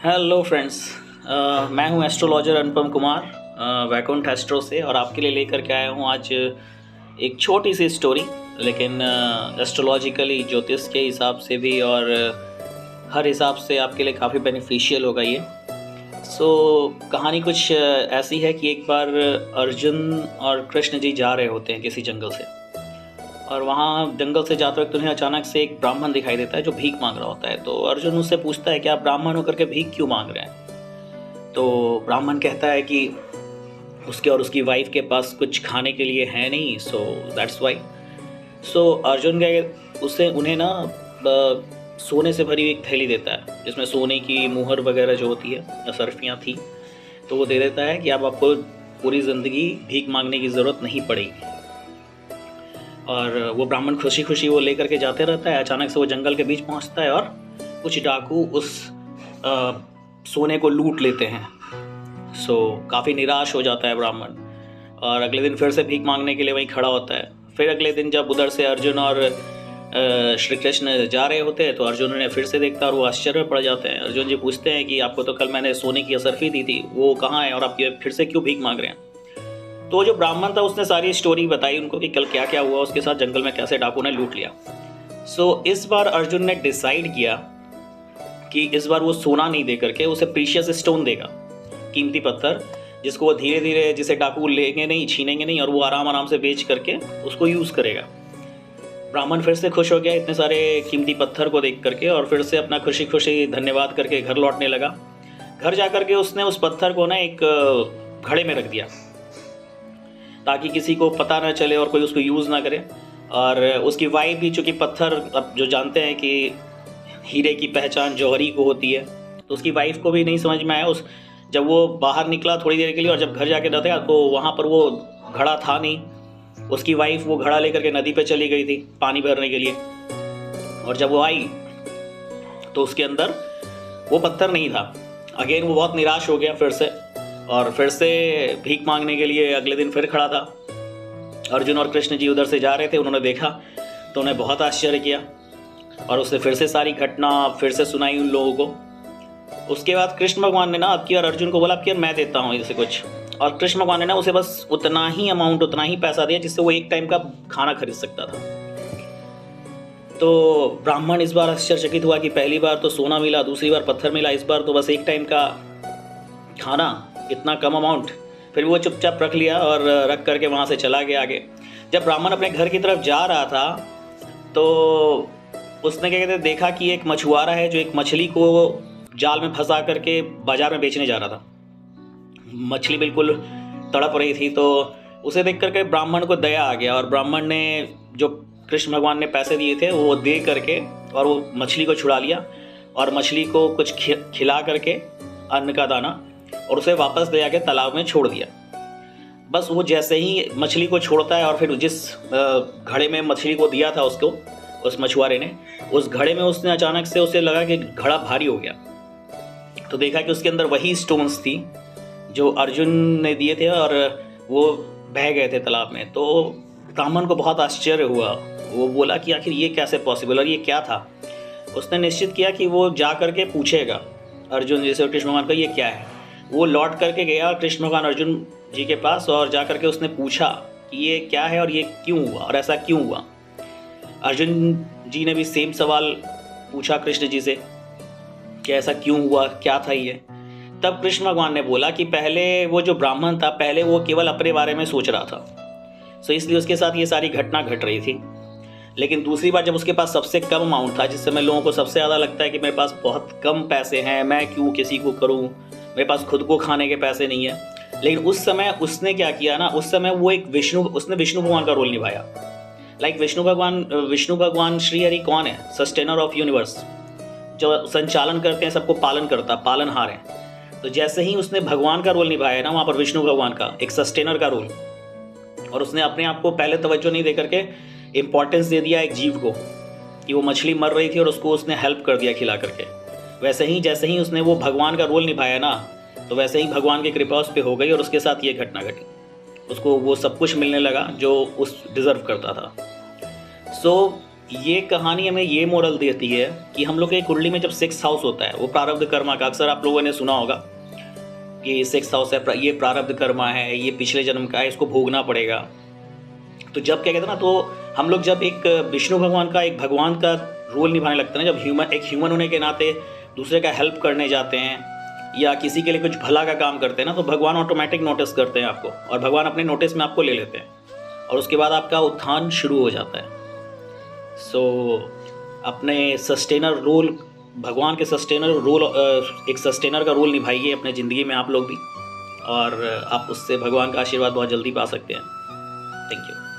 Hello friends. मैं हूं astrologer Anupam Kumar Vaikuntha astro से, और आपके लिए लेकर के आया हूं आज एक छोटी सी स्टोरी, लेकिन एस्ट्रोलॉजिकली ज्योतिष के हिसाब से भी और हर हिसाब से आपके लिए काफ़ी बेनिफिशियल होगा ये। कहानी कुछ ऐसी है कि एक बार अर्जुन और कृष्ण जी जा रहे होते हैं किसी जंगल से, और वहाँ जंगल से जाते वक्त उन्हें अचानक से एक ब्राह्मण दिखाई देता है जो भीख मांग रहा होता है। तो अर्जुन उससे पूछता है कि आप ब्राह्मण होकर के भीख क्यों मांग रहे हैं। तो ब्राह्मण कहता है कि उसके और उसकी वाइफ के पास कुछ खाने के लिए है नहीं, सो दैट्स वाई। अर्जुन का उससे उन्हें ना सोने से भरी एक थैली देता है, जिसमें सोने की मुहर वगैरह जो होती है, असरफियाँ थी, तो वो दे देता है कि अब आपको पूरी ज़िंदगी भीख मांगने की ज़रूरत नहीं पड़ेगी। और वो ब्राह्मण खुशी खुशी वो लेकर के जाते रहता है। अचानक से वो जंगल के बीच पहुंचता है और कुछ डाकू उस सोने को लूट लेते हैं। काफ़ी निराश हो जाता है ब्राह्मण, और अगले दिन फिर से भीख मांगने के लिए वहीं खड़ा होता है। फिर अगले दिन जब उधर से अर्जुन और श्री कृष्ण जा रहे होते हैं तो अर्जुन उन्हें फिर से देखता है और वो आश्चर्य में पड़ जाते हैं। अर्जुन जी पूछते हैं कि आपको तो कल मैंने सोने की असरफी दी थी, वो कहाँ है और आप फिर से क्यों भीख मांग रहे हैं। तो जो ब्राह्मण था उसने सारी स्टोरी बताई उनको कि कल क्या क्या हुआ उसके साथ, जंगल में कैसे डाकू ने लूट लिया। इस बार अर्जुन ने डिसाइड किया कि इस बार वो सोना नहीं दे करके उसे प्रीशियस स्टोन देगा, कीमती पत्थर, जिसको वो धीरे धीरे, जिसे डाकू लेंगे नहीं, छीनेंगे नहीं, और वो आराम आराम से बेच करके उसको यूज़ करेगा। ब्राह्मण फिर से खुश हो गया इतने सारे कीमती पत्थर को देख करके, और फिर से अपना खुशी खुशी धन्यवाद करके घर लौटने लगा। घर जा करके उसने उस पत्थर को ना एक घड़े में रख दिया ताकि किसी को पता ना चले और कोई उसको यूज़ ना करे। और उसकी वाइफ भी, चूँकि पत्थर अब जो जानते हैं कि हीरे की पहचान जौहरी को होती है, तो उसकी वाइफ को भी नहीं समझ में आया। जब वो बाहर निकला थोड़ी देर के लिए और जब घर जाके देखा तो वहाँ पर वो घड़ा था नहीं। उसकी वाइफ वो घड़ा लेकर के नदी पे चली गई थी पानी भरने के लिए, और जब वो आई तो उसके अंदर वो पत्थर नहीं था। अगेन वो बहुत निराश हो गया फिर से, और फिर से भीख मांगने के लिए अगले दिन फिर खड़ा था। अर्जुन और कृष्ण जी उधर से जा रहे थे, उन्होंने देखा तो उन्हें बहुत आश्चर्य किया, और उसने फिर से सारी घटना फिर से सुनाई उन लोगों को। उसके बाद कृष्ण भगवान ने ना अब की और अर्जुन को बोला कि मैं देता हूँ इसे कुछ, और कृष्ण भगवान ने ना उसे बस उतना ही अमाउंट, उतना ही पैसा दिया जिससे वो एक टाइम का खाना खरीद सकता था। तो ब्राह्मण इस बार आश्चर्यचकित हुआ कि पहली बार तो सोना मिला, दूसरी बार पत्थर मिला, इस बार तो बस एक टाइम का खाना, इतना कम अमाउंट। फिर वो चुपचाप रख लिया और रख करके वहाँ से चला गया आगे। जब ब्राह्मण अपने घर की तरफ जा रहा था तो उसने क्या कहते देखा कि एक मछुआरा है जो एक मछली को जाल में फंसा करके बाजार में बेचने जा रहा था। मछली बिल्कुल तड़प रही थी, तो उसे देख करके ब्राह्मण को दया आ गया, और ब्राह्मण ने जो कृष्ण भगवान ने पैसे दिए थे वो दे करके और वो मछली को छुड़ा लिया, और मछली को कुछ खिला करके अन्न का दाना, और उसे वापस ले आके तालाब में छोड़ दिया। बस वो जैसे ही मछली को छोड़ता है, और फिर जिस घड़े में मछली को दिया था उसको, उस मछुआरे ने, उस घड़े में उसने अचानक से उसे लगा कि घड़ा भारी हो गया। तो देखा कि उसके अंदर वही स्टोन्स थी जो अर्जुन ने दिए थे, और वो बह गए थे तालाब में। तो ब्राह्मण को बहुत आश्चर्य हुआ। वो बोला कि आखिर ये कैसे पॉसिबल, और ये क्या था। उसने निश्चित किया कि वो जा करके पूछेगा अर्जुन जी से, कृष्ण भगवान का ये क्या है। वो लौट करके गया कृष्ण भगवान अर्जुन जी के पास, और जा करके उसने पूछा कि ये क्या है और ये क्यों हुआ और ऐसा क्यों हुआ। अर्जुन जी ने भी सेम सवाल पूछा कृष्ण जी से कि ऐसा क्यों हुआ, क्या था ये। तब कृष्ण भगवान ने बोला कि पहले वो जो ब्राह्मण था, पहले वो केवल अपने बारे में सोच रहा था, इसलिए उसके साथ ये सारी घटना घट रही थी। लेकिन दूसरी बार जब उसके पास सबसे कम अमाउंट था, जिस समय लोगों को सबसे ज़्यादा लगता है कि मेरे पास बहुत कम पैसे हैं, मैं क्यों किसी को करूं, मेरे पास खुद को खाने के पैसे नहीं है, लेकिन उस समय उसने क्या किया ना, उस समय वो उसने विष्णु भगवान का रोल निभाया। लाइक विष्णु भगवान श्री हरि कौन है? सस्टेनर ऑफ यूनिवर्स, जो संचालन करते हैं, सबको पालन करता, पालनहार है। तो जैसे ही उसने भगवान का रोल निभाया ना वहाँ पर, विष्णु भगवान का एक सस्टेनर का रोल, और उसने अपने आप को पहले तवज्जो नहीं दे करके इम्पोर्टेंस दे दिया एक जीव को, कि वो मछली मर रही थी और उसको उसने हेल्प कर दिया खिला करके। वैसे ही जैसे ही उसने वो भगवान का रोल निभाया ना, तो वैसे ही भगवान की कृपा उस पर हो गई, और उसके साथ ये घटना घटी। उसको वो सब कुछ मिलने लगा जो उस डिज़र्व करता था। ये कहानी हमें ये मोरल देती है कि हम लोग के कुंडली में जब 6 हाउस होता है, वो प्रारब्ध कर्मा का, अक्सर आप लोगों ने सुना होगा कि 6 हाउस है, ये प्रारब्ध कर्मा है, ये पिछले जन्म का है, इसको भोगना पड़ेगा। तो जब क्या कहते हैं ना, तो हम लोग जब एक विष्णु भगवान का, एक भगवान का रोल निभाने लगते हैं ना, जब एक ह्यूमन होने के नाते दूसरे का हेल्प करने जाते हैं या किसी के लिए कुछ भला का काम करते हैं ना, तो भगवान ऑटोमेटिक नोटिस करते हैं आपको, और भगवान अपने नोटिस में आपको ले लेते हैं, और उसके बाद आपका उत्थान शुरू हो जाता है। अपने सस्टेनर रोल, भगवान के सस्टेनर रोल, एक सस्टेनर का रोल निभाइए अपने ज़िंदगी में आप लोग भी, और आप उससे भगवान का आशीर्वाद बहुत जल्दी पा सकते हैं। Thank you.